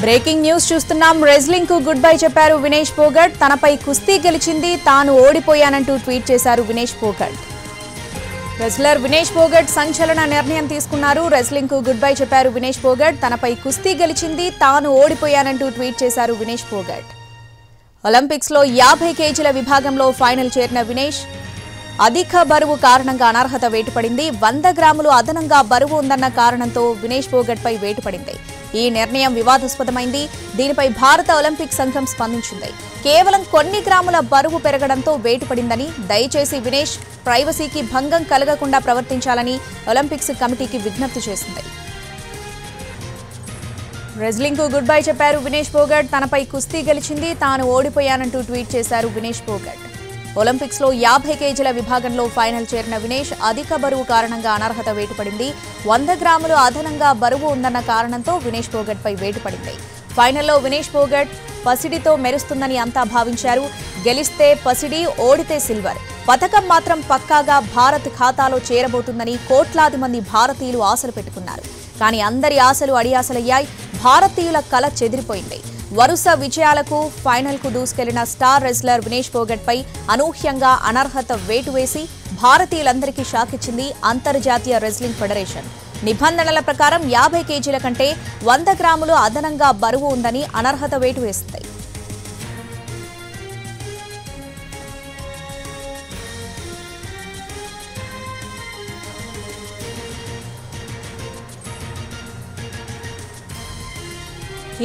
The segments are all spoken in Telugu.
బ్రేకింగ్ న్యూస్ చూస్తున్నాం. రెజ్లింగ్ కు గుడ్ బై చెప్పారు వినేష్ పోగట్. తనపై కుస్తీ గెలిచింది, తాను ఓడిపోయానంటూ ట్వీట్ చేశారు వినేష్ పోగట్. రెజ్లర్ వినేష్ పోగట్ సంచలన నిర్ణయం తీసుకున్నారు. రెజ్లింగ్ కు గుడ్ బై చెప్పారు వినేష్ పోగట్. తనపై కుస్తీ గెలిచింది, తాను ఓడిపోయానంటూ ట్వీట్ చేశారు వినేష్ పోగట్. ఒలింపిక్స్ లో 50 కేజీల విభాగంలో ఫైనల్ చేరిన వినేష్ అధిక బరువు కారణంగా అనర్హత వేటుపడింది. 100 గ్రాములు అదనంగా బరువు ఉందన్న కారణంతో వినేష్ పోగట్ పై వేటుపడింది. ఈ నిర్ణయం వివాదాస్పదమైంది. దీనిపై భారత ఒలింపిక్ సంఘం స్పందించింది. కేవలం కొన్ని గ్రాముల బరువు పెరగడంతో వేటుపడిందని, దయచేసి వినేష్ ప్రైవసీకి భంగం కలగకుండా ప్రవర్తించాలని ఒలింపిక్స్ కమిటీకి విజ్ఞప్తి చేసింది. రెజ్లింగ్ కు గుడ్ బై చెప్పారు వినేష్ పోగట్. తనపై కుస్తీ గెలిచింది, తాను ఓడిపోయానంటూ ట్వీట్ చేశారు వినేష్ పోగట్. ఒలింపిక్స్ లో 50 కేజీల విభాగంలో ఫైనల్ చేరిన వినేష్ అధిక బరువు కారణంగా అనర్హత వేటుపడింది. 100 గ్రాములు అదనంగా బరువు ఉందన్న కారణంతో వినేష్ పోగట్ పై వేటుపడింది. ఫైనల్లో వినేష్ పోగట్ పసిడితో మెరుస్తుందని అంతా భావించారు. గెలిస్తే పసిడి, ఓడితే సిల్వర్. పథకం మాత్రం పక్కాగా భారత్ ఖాతాలో చేరబోతుందని కోట్లాది మంది భారతీయులు ఆశలు పెట్టుకున్నారు. కానీ అందరి ఆశలు అడియాసలయ్యాయి. భారతీయుల కల చెదిరిపోయింది. వరుస విజయాలకు ఫైనల్ కు దూసుకెళ్లిన స్టార్ రెజ్లర్ వినేష్ పోగట్ పై అనూహ్యంగా అనర్హత వేటు వేసి భారతీయులందరికీ షాక్ ఇచ్చింది అంతర్జాతీయ రెజ్లింగ్ ఫెడరేషన్. నిబంధనల ప్రకారం 50 కేజీల కంటే 100 గ్రాములు అదనంగా బరువు ఉందని అనర్హత వేటు వేసింది.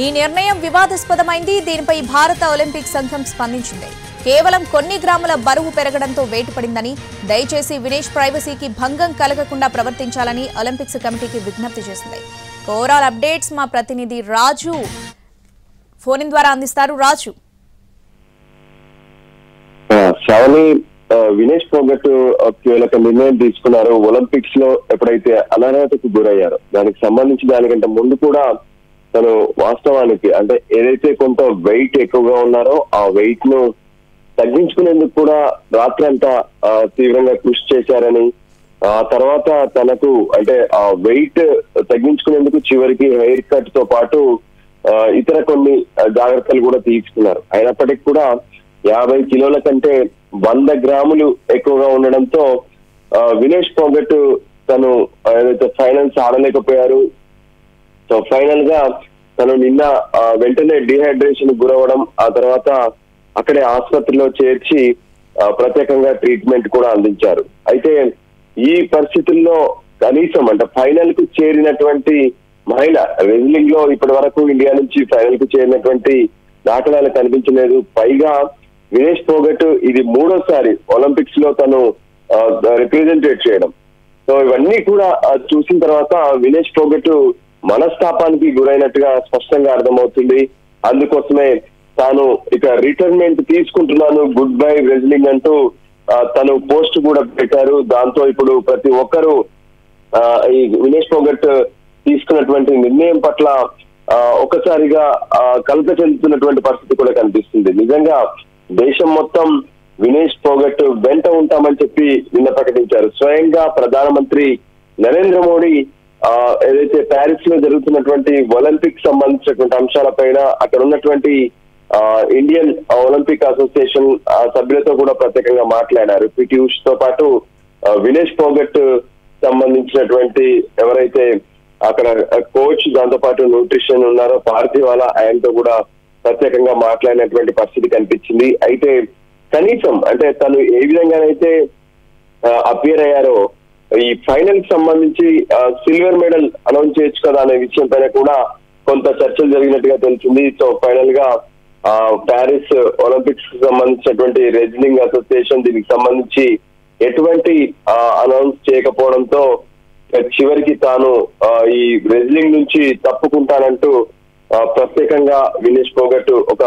ఈ నిర్ణయం వివాదాస్పదమైంది. దీనిపై భారత ఒలింపిక్ సంఘం స్పందించింది. కేవలం కొన్ని గ్రాముల బరువు పెరగడంతో వేటుపడిందని, దయచేసి వినేష్ ప్రైవసీకి భంగం కలగకుండా ప్రవర్తించాలని ఒలింపిక్స్ కమిటీకి విజ్ఞప్తి చేసింది. ఓవరాల్ అప్డేట్స్ మా ప్రతినిధి రాజు ఫోన్ ద్వారా అందిస్తారు. రాజు, వినేష్ పోగట్ కీలక నిర్ణయం తీసుకున్నారు. ఒలింపిక్స్ లో ఎప్పుడైతే అనర్హతకు గురయ్యారో దానికి సంబంధించి దానికంటే ముందు కూడా తను వాస్తవానికి అంటే ఏదైతే కొంత వెయిట్ ఎక్కువగా ఉన్నారో ఆ వెయిట్ ను తగ్గించుకునేందుకు కూడా రాత్రి అంతా తీవ్రంగా కృషి చేశారని, ఆ తర్వాత తనకు అంటే ఆ వెయిట్ తగ్గించుకునేందుకు చివరికి హెయిర్ కట్ తో పాటు ఇతర కొన్ని జాగ్రత్తలు కూడా తీసుకున్నారు. అయినప్పటికీ కూడా 50 కిలోల కంటే 100 గ్రాములు ఎక్కువగా ఉండడంతో వినేష్ పోగట్ తను ఏదైతే ఫైనల్స్ ఆడలేకపోయారు. సో ఫైనల్ గా తను నిన్న వెంటనే డిహైడ్రేషన్ గురవడం, ఆ తర్వాత అక్కడే ఆసుపత్రిలో చేర్చి ప్రత్యేకంగా ట్రీట్మెంట్ కూడా అందించారు. అయితే ఈ పరిస్థితుల్లో కనీసం అంటే ఫైనల్ కు చేరినటువంటి మహిళ రెజ్లింగ్ లో ఇప్పటి వరకు ఇండియా నుంచి ఫైనల్ కు చేరినటువంటి దాఖలాలు కనిపించలేదు. పైగా వినేష్ పోగట్ ఇది 3వ ఒలింపిక్స్ లో తను రిప్రజెంటేట్ చేయడం. సో ఇవన్నీ కూడా చూసిన తర్వాత వినేష్ పోగట్ మనస్తాపానికి గురైనట్టుగా స్పష్టంగా అర్థమవుతుంది. అందుకోసమే తాను ఇక రిటైర్మెంట్ తీసుకుంటున్నాను, గుడ్ బై రెజ్లింగ్ అంటూ తను పోస్ట్ కూడా పెట్టారు. దాంతో ఇప్పుడు ప్రతి ఒక్కరూ ఈ వినేష్ పోగట్ తీసుకున్నటువంటి నిర్ణయం పట్ల ఒకసారిగా కలత చెందుతున్నటువంటి పరిస్థితి కూడా కనిపిస్తుంది. నిజంగా దేశం మొత్తం వినేష్ పోగట్ వెంట ఉంటామని చెప్పి నిన్న ప్రకటించారు. స్వయంగా ప్రధానమంత్రి నరేంద్ర మోడీ ఏదైతే ప్యారిస్ లో జరుగుతున్నటువంటి ఒలింపిక్ సంబంధించినటువంటి అంశాలపైన అక్కడ ఉన్నటువంటి ఇండియన్ ఒలింపిక్ అసోసియేషన్ సభ్యులతో కూడా ప్రత్యేకంగా మాట్లాడారు. పిటి ఉషతో పాటు వినేష్ పోగట్ సంబంధించినటువంటి ఎవరైతే అక్కడ కోచ్, దాంతో పాటు న్యూట్రిషన్ ఉన్నారో పార్థివాలా, ఆయనతో కూడా ప్రత్యేకంగా మాట్లాడినటువంటి పరిస్థితి కనిపించింది. అయితే కనీసం అంటే తను ఏ విధంగానైతే అపియర్ అయ్యారో ఈ ఫైనల్ కి సంబంధించి సిల్వర్ మెడల్ అనౌన్స్ చేయొచ్చు కదా అనే విషయం పైన కూడా కొంత చర్చలు జరిగినట్టుగా తెలిసింది. సో ఫైనల్ గా ప్యారిస్ ఒలింపిక్స్ కి సంబంధించినటువంటి రెజ్లింగ్ అసోసియేషన్ దీనికి సంబంధించి ఎటువంటి అనౌన్స్ చేయకపోవడంతో చివరికి తాను ఈ రెజ్లింగ్ నుంచి తప్పుకుంటానంటూ ప్రత్యేకంగా వినేష్ పోగట్ ఒక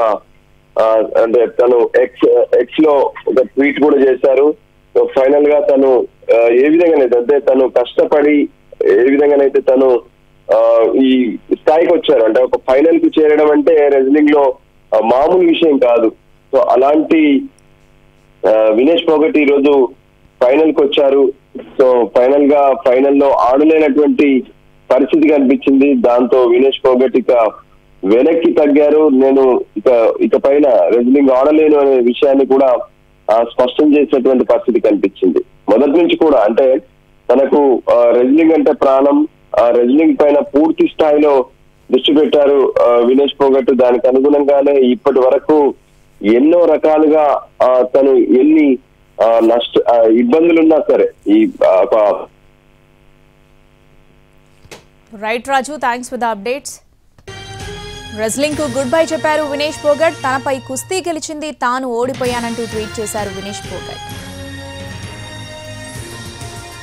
అంటే తను ఎక్స్ లో ఒక ట్వీట్ కూడా చేశారు. ఫైనల్ గా తను ఏ విధంగానైతే అంటే తను కష్టపడి ఏ విధంగానైతే తను ఈ స్థాయికి వచ్చారు అంటే ఒక ఫైనల్ కు చేరడం అంటే రెజ్లింగ్ లో మామూలు విషయం కాదు. సో అలాంటి వినేష్ పోగట్ ఈ రోజు ఫైనల్ కు వచ్చారు. సో ఫైనల్లో ఆడలేనటువంటి పరిస్థితి కనిపించింది. దాంతో వినేష్ పోగట్ ఇక వెనక్కి తగ్గారు, నేను ఇక పైన రెజ్లింగ్ ఆడలేను అనే విషయాన్ని కూడా స్పష్టం చేసినటువంటి పరిస్థితి కనిపించింది. మొదటి నుంచి కూడా అంటే తనకు రెజ్లింగ్ అంటే ప్రాణం, రెజ్లింగ్ పైన పూర్తి స్థాయిలో దృష్టి పెట్టారు వినేష్ పోగట్. దానికి అనుగుణంగానే ఇప్పటి వరకు ఎన్నో రకాలుగా తను ఎన్ని ఇబ్బందులున్నా సరే ఈ right Raju, thanks for the updates. Wrestling కు గుడ్ బై చెప్పారు వినేష్ పోగట్. తనపై కుస్తీ గెలిచింది, తాను ఓడిపోయానంటూ ట్వీట్ చేశారు వినేష్ పోగట్.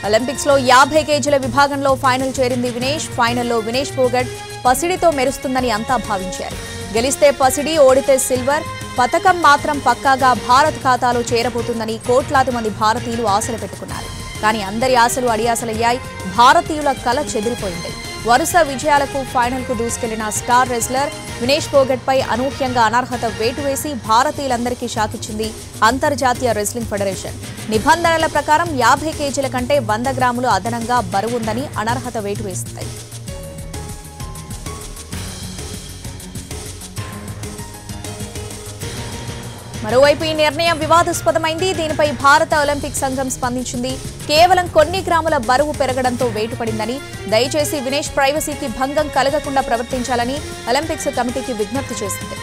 ఒలింపిక్స్ లో 50 కేజీల విభాగంలో ఫైనల్ చేరింది వినేష్. ఫైనల్లో వినేష్ పోగట్ పసిడితో మెరుస్తుందని అంతా భావించారు. గెలిస్తే పసిడి, ఓడితే సిల్వర్. పతకం మాత్రం పక్కాగా భారత్ ఖాతాలో చేరబోతుందని కోట్లాది మంది భారతీయులు ఆశలు పెట్టుకున్నారు. కానీ అందరి ఆశలు అడియాసలయ్యాయి. భారతీయుల కల చెదిరిపోయింది. వరుస విజయాలకు ఫైనల్ కు దూసుకెళ్లిన స్టార్ రెజ్లర్ వినేష్ పోగట్ పై అనూహ్యంగా అనర్హత వేటు వేసి భారతీయులందరికీ షాకిచ్చింది అంతర్జాతీయ రెజ్లింగ్ ఫెడరేషన్. నిబంధనల ప్రకారం 50 కేజీల కంటే 100 గ్రాములు అదనంగా బరువుందని అనర్హత వేటు వేసింది. మరోవైపు ఈ నిర్ణయం వివాదాస్పదమైంది. దీనిపై భారత ఒలింపిక్ సంఘం స్పందించింది. కేవలం కొన్ని గ్రాముల బరువు పెరగడంతో వేటు పడిందని, దయచేసి వినేష్ ప్రైవసీకి భంగం కలగకుండా ప్రవర్తించాలని ఒలింపిక్స్ కమిటీకి విజ్ఞప్తి చేసింది.